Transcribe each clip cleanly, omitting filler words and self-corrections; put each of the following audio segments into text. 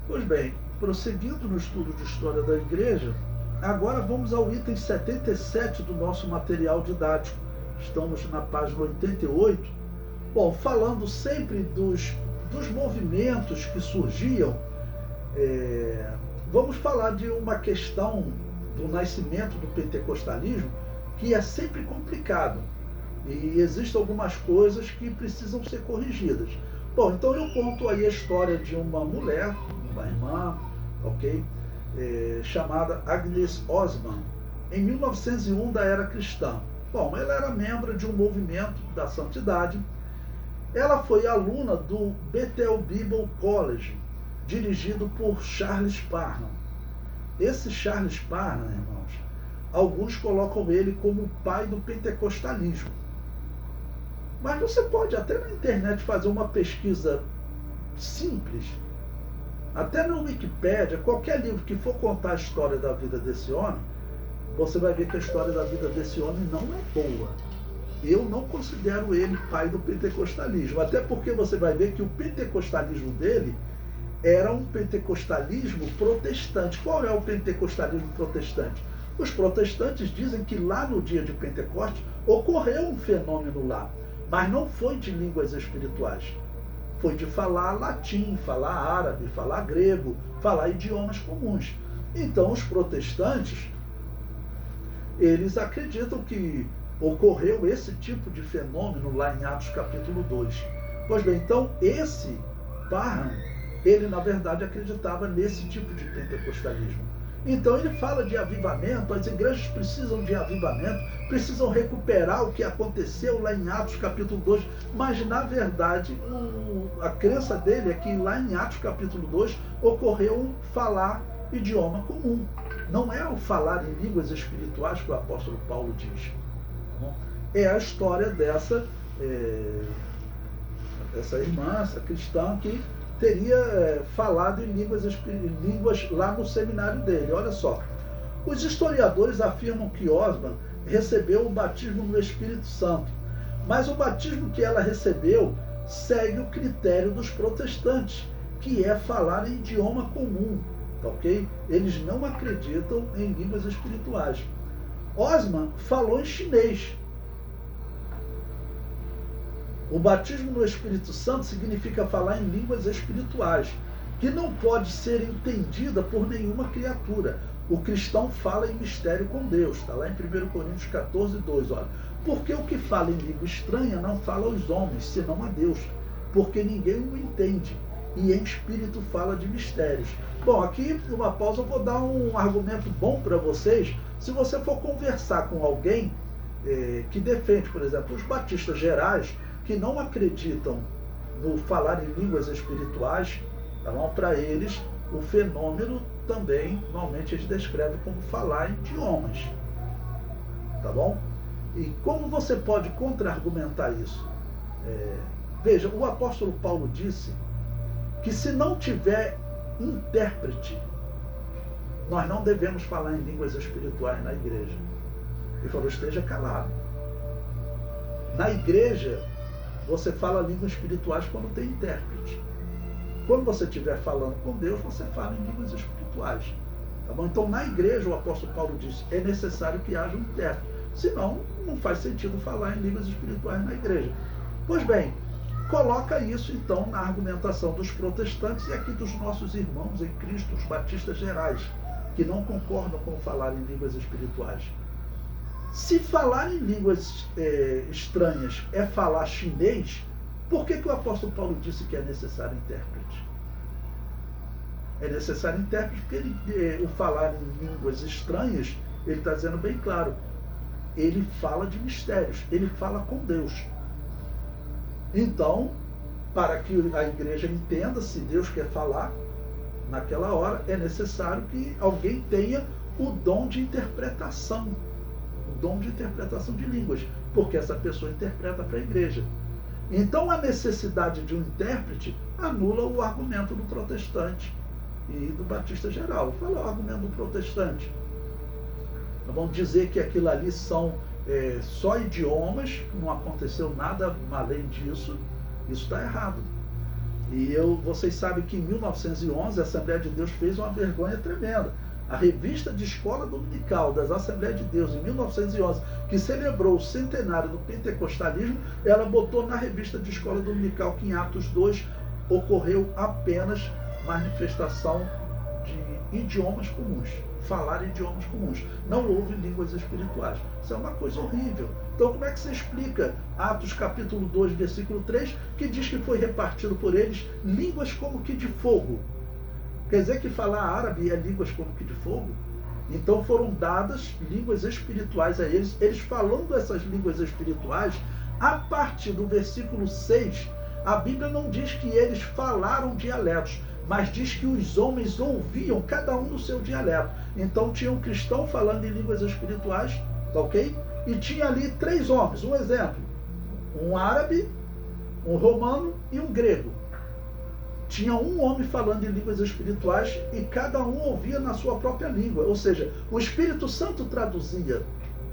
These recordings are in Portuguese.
Pois bem, prosseguindo no estudo de história da igreja, agora vamos ao item 77 do nosso material didático. Estamos na página 88. Bom, falando sempre dos movimentos que surgiam, vamos falar de uma questão do nascimento do pentecostalismo que é sempre complicado e existem algumas coisas que precisam ser corrigidas. Bom, então eu conto aí a história de uma mulher, uma irmã, ok? Chamada Agnes Osman, em 1901 da era cristã. Bom, ela era membro de um movimento da santidade. Ela foi aluna do Bethel Bible College, dirigido por Charles Parham. Esse Charles Parham, irmãos, alguns colocam ele como o pai do pentecostalismo. Mas você pode até na internet fazer uma pesquisa simples, até na Wikipédia, qualquer livro que for contar a história da vida desse homem, você vai ver que a história da vida desse homem não é boa. Eu não considero ele pai do pentecostalismo, até porque você vai ver que o pentecostalismo dele era um pentecostalismo protestante. Qual é o pentecostalismo protestante? Os protestantes dizem que lá no dia de Pentecostes ocorreu um fenômeno lá, mas não foi de línguas espirituais. Foi de falar latim, falar árabe, falar grego, falar idiomas comuns. Então os protestantes, eles acreditam que ocorreu esse tipo de fenômeno lá em Atos capítulo 2. Pois bem, então esse Parham, ele na verdade acreditava nesse tipo de pentecostalismo. Então ele fala de avivamento, as igrejas precisam de avivamento, precisam recuperar o que aconteceu lá em Atos capítulo 2, mas na verdade a crença dele é que lá em Atos capítulo 2 ocorreu um falar idioma comum. Não é o falar em línguas espirituais que o apóstolo Paulo diz. É a história dessa irmã, essa cristã que teria falado em línguas lá no seminário dele. Olha só, os historiadores afirmam que Osman recebeu o batismo no Espírito Santo, mas o batismo que ela recebeu segue o critério dos protestantes, que é falar em idioma comum, ok? Eles não acreditam em línguas espirituais. Osman falou em chinês. O batismo no Espírito Santo significa falar em línguas espirituais, que não pode ser entendida por nenhuma criatura. O cristão fala em mistério com Deus. Está lá em 1 Coríntios 14, 2. Olha, porque o que fala em língua estranha não fala aos homens, senão a Deus, porque ninguém o entende, e em espírito fala de mistérios. Bom, aqui numa pausa eu vou dar um argumento bom para vocês. Se você for conversar com alguém que defende, por exemplo, os batistas gerais, que não acreditam no falar em línguas espirituais, tá bom? Para eles, o fenômeno também, normalmente, eles descrevem como falar em idiomas. Tá bom? E como você pode contra-argumentar isso? Veja, o apóstolo Paulo disse que se não tiver intérprete, nós não devemos falar em línguas espirituais na igreja. Ele falou, esteja calado. Na igreja, você fala línguas espirituais quando tem intérprete. Quando você estiver falando com Deus, você fala em línguas espirituais. Tá bom? Então, na igreja, o apóstolo Paulo disse, é necessário que haja um intérprete. Senão, não faz sentido falar em línguas espirituais na igreja. Pois bem, coloca isso, então, na argumentação dos protestantes e aqui dos nossos irmãos em Cristo, os batistas gerais, que não concordam com falar em línguas espirituais. Se falar em línguas estranhas é falar chinês, por que o apóstolo Paulo disse que é necessário intérprete? É necessário intérprete porque o falar em línguas estranhas, ele está dizendo bem claro, ele fala de mistérios, ele fala com Deus. Então, para que a igreja entenda se Deus quer falar, naquela hora é necessário que alguém tenha o dom de interpretação. O dom de interpretação de línguas, porque essa pessoa interpreta para a igreja. Então a necessidade de um intérprete anula o argumento do protestante e do batista geral. Fala o argumento do protestante. Vamos dizer que aquilo ali são só idiomas, não aconteceu nada além disso, isso está errado. Vocês sabem que em 1911 a Assembleia de Deus fez uma vergonha tremenda. A revista de escola dominical das Assembleias de Deus, em 1911, que celebrou o centenário do pentecostalismo, ela botou na revista de escola dominical que em Atos 2 ocorreu apenas manifestação de idiomas comuns, falar idiomas comuns. Não houve línguas espirituais. Isso é uma coisa horrível. Então como é que você explica Atos capítulo 2, versículo 3, que diz que foi repartido por eles línguas como que de fogo? Quer dizer que falar árabe é línguas como que de fogo? Então foram dadas línguas espirituais a eles. Eles falando essas línguas espirituais, a partir do versículo 6, a Bíblia não diz que eles falaram dialetos, mas diz que os homens ouviam cada um no seu dialeto. Então tinha um cristão falando em línguas espirituais, tá ok? E tinha ali 3 homens, um exemplo, um árabe, um romano e um grego. Tinha um homem falando em línguas espirituais e cada um ouvia na sua própria língua. Ou seja, o Espírito Santo traduzia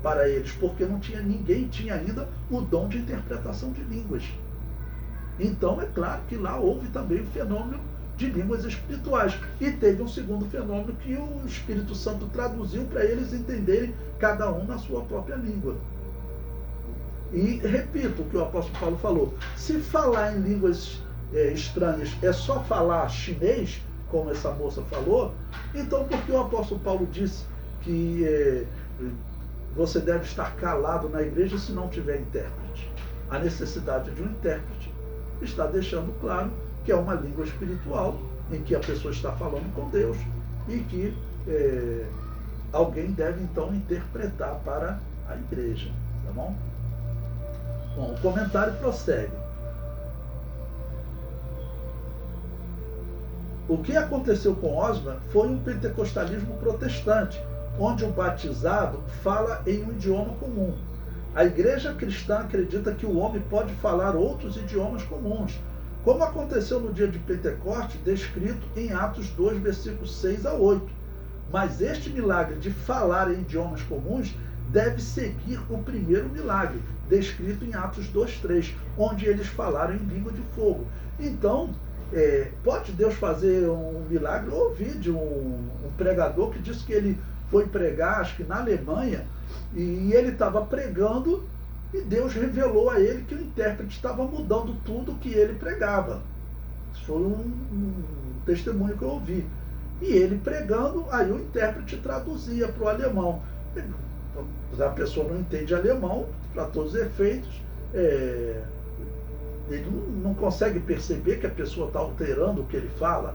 para eles, porque ninguém tinha ainda o dom de interpretação de línguas. Então é claro que lá houve também o fenômeno de línguas espirituais. E teve um segundo fenômeno que o Espírito Santo traduziu para eles entenderem cada um na sua própria língua. E repito o que o apóstolo Paulo falou: se falar em línguas estranhas é só falar chinês, como essa moça falou, então por que o apóstolo Paulo disse que você deve estar calado na igreja se não tiver intérprete? A necessidade de um intérprete está deixando claro que é uma língua espiritual em que a pessoa está falando com Deus e que alguém deve então interpretar para a igreja, tá bom? Bom, o comentário prossegue. O que aconteceu com Osma foi um pentecostalismo protestante, onde o batizado fala em um idioma comum. A igreja cristã acredita que o homem pode falar outros idiomas comuns, como aconteceu no dia de Pentecostes, descrito em Atos 2, versículos 6 a 8. Mas este milagre de falar em idiomas comuns deve seguir o primeiro milagre, descrito em Atos 2, 3, onde eles falaram em língua de fogo. Então, pode Deus fazer um milagre? Eu ouvi de um pregador que disse que ele foi pregar, acho que na Alemanha, e ele estava pregando e Deus revelou a ele que o intérprete estava mudando tudo que ele pregava. Isso foi um testemunho que eu ouvi. E ele pregando, aí o intérprete traduzia para o alemão. A pessoa não entende alemão, para todos os efeitos, ele não consegue perceber que a pessoa está alterando o que ele fala.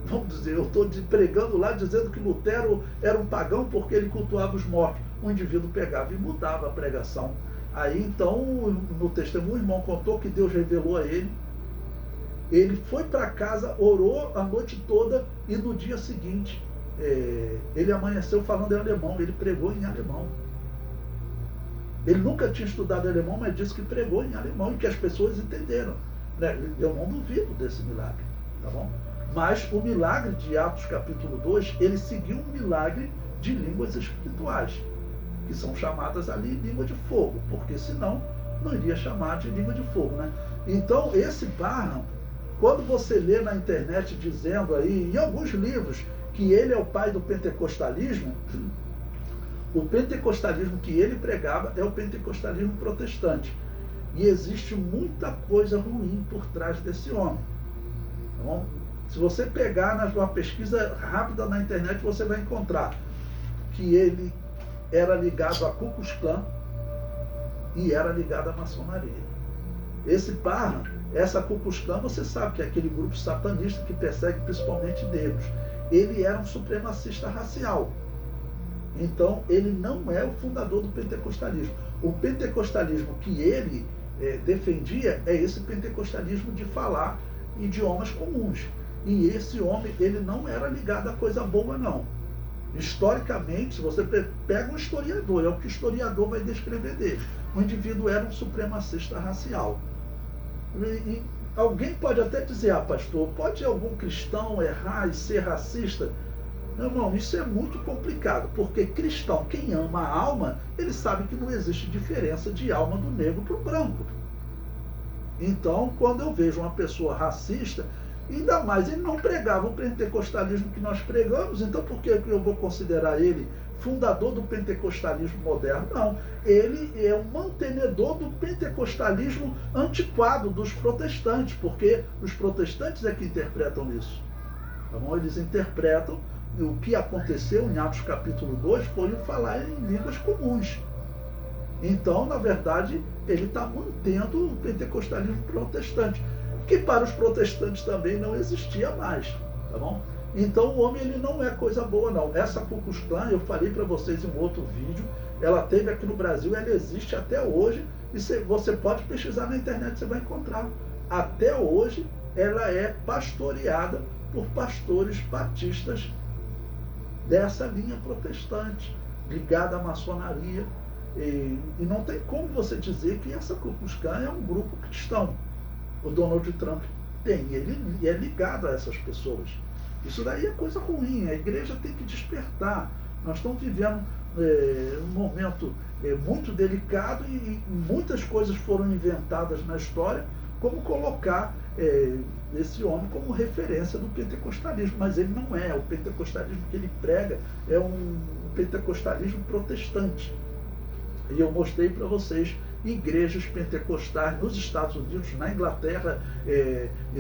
Vamos dizer, eu estou pregando lá dizendo que Lutero era um pagão porque ele cultuava os mortos. O indivíduo pegava e mudava a pregação. Aí então, no testemunho, o irmão contou que Deus revelou a ele. Ele foi para casa, orou a noite toda e no dia seguinte ele amanheceu falando em alemão. Ele pregou em alemão. Ele nunca tinha estudado alemão, mas disse que pregou em alemão e que as pessoas entenderam. Eu não duvido desse milagre, tá bom? Mas o milagre de Atos capítulo 2, ele seguiu um milagre de línguas espirituais, que são chamadas ali língua de fogo, porque senão não iria chamar de língua de fogo, né? Então esse Barham, quando você lê na internet dizendo aí, em alguns livros, que ele é o pai do pentecostalismo, o pentecostalismo que ele pregava é o pentecostalismo protestante. E existe muita coisa ruim por trás desse homem. Tá bom? Se você pegar uma pesquisa rápida na internet, você vai encontrar que ele era ligado a Ku Klux Klan e era ligado à maçonaria. Esse Barham, essa Ku Klux Klan, você sabe que é aquele grupo satanista que persegue principalmente negros. Ele era um supremacista racial. Então, ele não é o fundador do pentecostalismo. O pentecostalismo que ele defendia é esse pentecostalismo de falar idiomas comuns. E esse homem, ele não era ligado a coisa boa, não. Historicamente, se você pega um historiador, é o que o historiador vai descrever dele. O indivíduo era um supremacista racial. E alguém pode até dizer, pastor, pode algum cristão errar e ser racista? Não, irmão, isso é muito complicado, porque cristão, quem ama a alma, ele sabe que não existe diferença de alma do negro para o branco. Então, quando eu vejo uma pessoa racista, Ainda mais, ele não pregava o pentecostalismo que nós pregamos, então por que eu vou considerar ele fundador do pentecostalismo moderno? Não, ele é o mantenedor do pentecostalismo antiquado dos protestantes, porque os protestantes é que interpretam isso. Tá bom? Eles interpretam o que aconteceu em Atos capítulo 2 foi o falar em línguas comuns. Então, na verdade, ele está mantendo o pentecostalismo protestante, que para os protestantes também não existia mais, tá bom? Então o homem ele não é coisa boa não. Essa Ku Klux Klan, eu falei para vocês em um outro vídeo, ela teve aqui no Brasil, ela existe até hoje, e você pode pesquisar na internet, você vai encontrar. Até hoje ela é pastoreada por pastores batistas dessa linha protestante, ligada à maçonaria, e não tem como você dizer que essa Ku Klux Klan é um grupo cristão. O Donald Trump ele é ligado a essas pessoas. Isso daí é coisa ruim, a igreja tem que despertar. Nós estamos vivendo um momento muito delicado e muitas coisas foram inventadas na história, como colocar esse homem como referência do pentecostalismo, mas ele não é. O pentecostalismo que ele prega é um pentecostalismo protestante. E eu mostrei para vocês igrejas pentecostais nos Estados Unidos, na Inglaterra,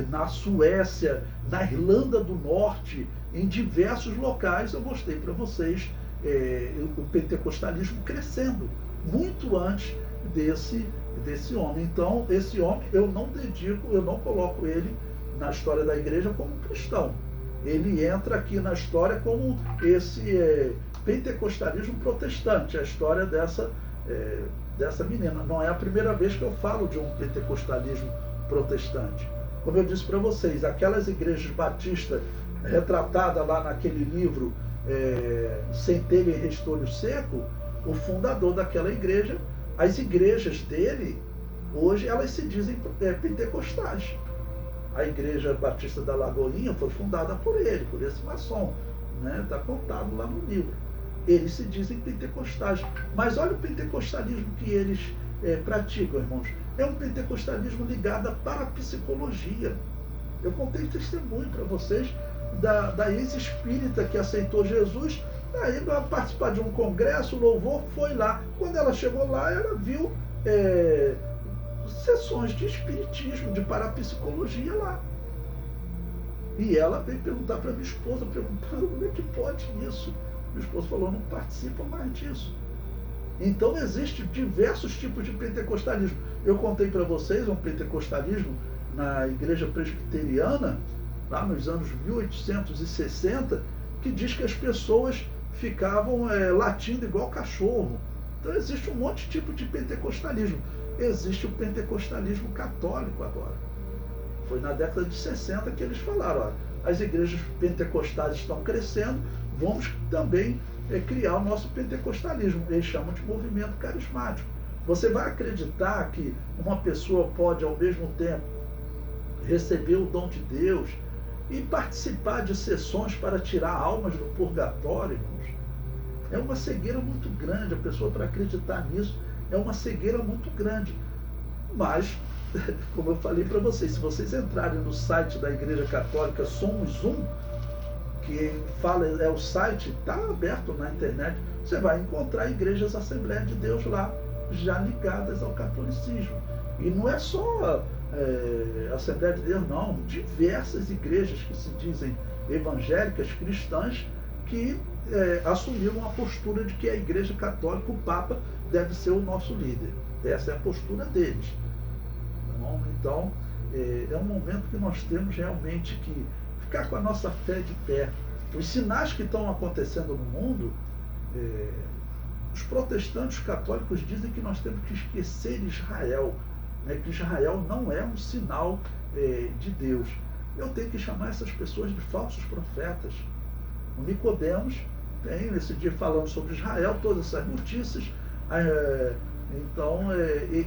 na Suécia, na Irlanda do Norte, em diversos locais. Eu mostrei para vocês o pentecostalismo crescendo, muito antes desse homem. Então, esse homem eu não coloco ele na história da igreja como cristão. Ele entra aqui na história como esse pentecostalismo protestante, a história dessa menina. Não é a primeira vez que eu falo de um pentecostalismo protestante. Como eu disse para vocês, aquelas igrejas batistas retratadas lá naquele livro Centelha e Restolho Seco, o fundador daquela igreja, as igrejas dele, hoje elas se dizem pentecostais. A igreja batista da Lagoinha foi fundada por ele, por esse maçom, né? Está contado lá no livro. Eles se dizem pentecostais. Mas olha o pentecostalismo que eles praticam, irmãos. É um pentecostalismo ligado à parapsicologia. Eu contei testemunho para vocês da ex-espírita que aceitou Jesus. Aí, para participar de um congresso, louvor, foi lá. Quando ela chegou lá, ela viu sessões de espiritismo, de parapsicologia lá. E ela veio perguntar para minha esposa, perguntando como é que pode isso. Minha esposa falou, não participa mais disso. Então existem diversos tipos de pentecostalismo. Eu contei para vocês um pentecostalismo na igreja presbiteriana, lá nos anos 1860, que diz que as pessoas ficavam latindo igual cachorro. Então existe um monte de tipo de pentecostalismo. Existe o pentecostalismo católico agora. Foi na década de 60 que eles falaram, ó, as igrejas pentecostais estão crescendo, vamos também criar o nosso pentecostalismo. Eles chamam de movimento carismático. Você vai acreditar que uma pessoa pode, ao mesmo tempo, receber o dom de Deus e participar de sessões para tirar almas do purgatório? É uma cegueira muito grande. A pessoa, para acreditar nisso, é uma cegueira muito grande. Mas, como eu falei para vocês, se vocês entrarem no site da Igreja Católica Somos Um, que fala, o site, está aberto na internet, você vai encontrar igrejas Assembleia de Deus lá, já ligadas ao catolicismo. E não é só Assembleia de Deus, não. Diversas igrejas que se dizem evangélicas, cristãs, que assumiram a postura de que a Igreja Católica, o Papa, deve ser o nosso líder. Essa é a postura deles. Então, é um momento que nós temos realmente que ficar com a nossa fé de pé. Os sinais que estão acontecendo no mundo, os protestantes católicos dizem que nós temos que esquecer Israel, né, que Israel não é um sinal de Deus. Eu tenho que chamar essas pessoas de falsos profetas. O Nicodemos tem esse dia falando sobre Israel, todas essas notícias. Então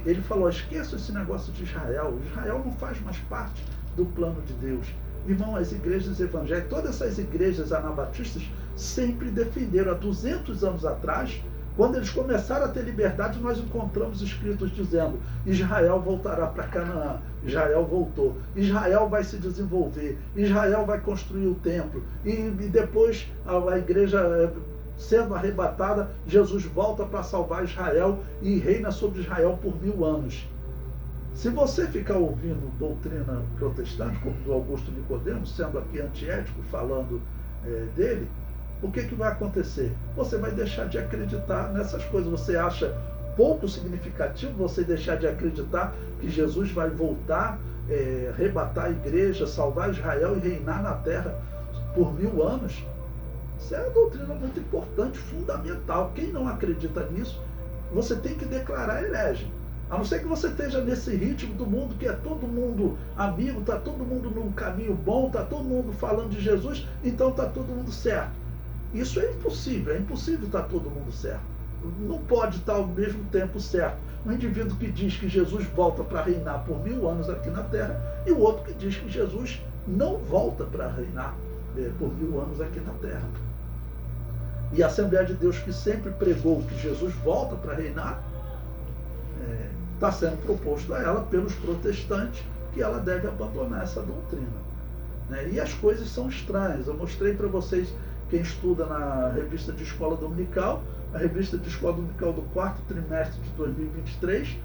ele falou, esqueça esse negócio de Israel. Israel não faz mais parte do plano de Deus. Irmão, as igrejas evangélicas, todas essas igrejas anabatistas sempre defenderam, há 200 anos atrás, Quando eles começaram a ter liberdade, nós encontramos escritos dizendo: Israel voltará para Canaã. Israel voltou. Israel vai se desenvolver. Israel vai construir o templo. E depois a igreja sendo arrebatada, Jesus volta para salvar Israel e reina sobre Israel por 1000 anos. Se você ficar ouvindo doutrina protestante, como do Augusto Nicodemos, sendo aqui antiético, falando dele, o que vai acontecer? Você vai deixar de acreditar nessas coisas. Você acha pouco significativo você deixar de acreditar que Jesus vai voltar, arrebatar a igreja, salvar Israel e reinar na terra por 1000 anos? Isso é uma doutrina muito importante, fundamental. Quem não acredita nisso, você tem que declarar herege. A não ser que você esteja nesse ritmo do mundo, que é todo mundo amigo, está todo mundo num caminho bom, está todo mundo falando de Jesus, então está todo mundo certo. Isso é impossível estar todo mundo certo. Não pode estar ao mesmo tempo certo um indivíduo que diz que Jesus volta para reinar por 1000 anos aqui na terra e o outro que diz que Jesus não volta para reinar por 1000 anos aqui na terra. E a Assembleia de Deus, que sempre pregou que Jesus volta para reinar, está sendo proposto a ela pelos protestantes que ela deve abandonar essa doutrina. E as coisas são estranhas. Eu mostrei para vocês, quem estuda na revista de escola dominical, a revista de escola dominical do 4º trimestre de 2023,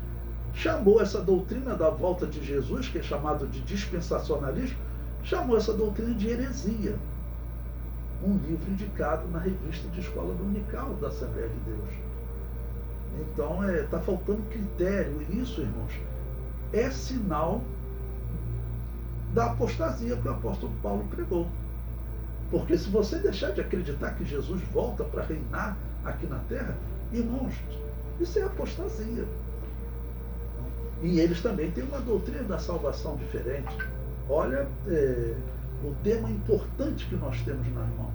chamou essa doutrina da volta de Jesus, que é chamado de dispensacionalismo, chamou essa doutrina de heresia. Um livro indicado na revista de escola dominical da Assembleia de Deus. Então, está faltando critério. E isso, irmãos, é sinal da apostasia que o apóstolo Paulo pregou. Porque se você deixar de acreditar que Jesus volta para reinar aqui na terra, irmãos, isso é apostasia. E eles também têm uma doutrina da salvação diferente. Olha o tema importante que nós temos nas mãos.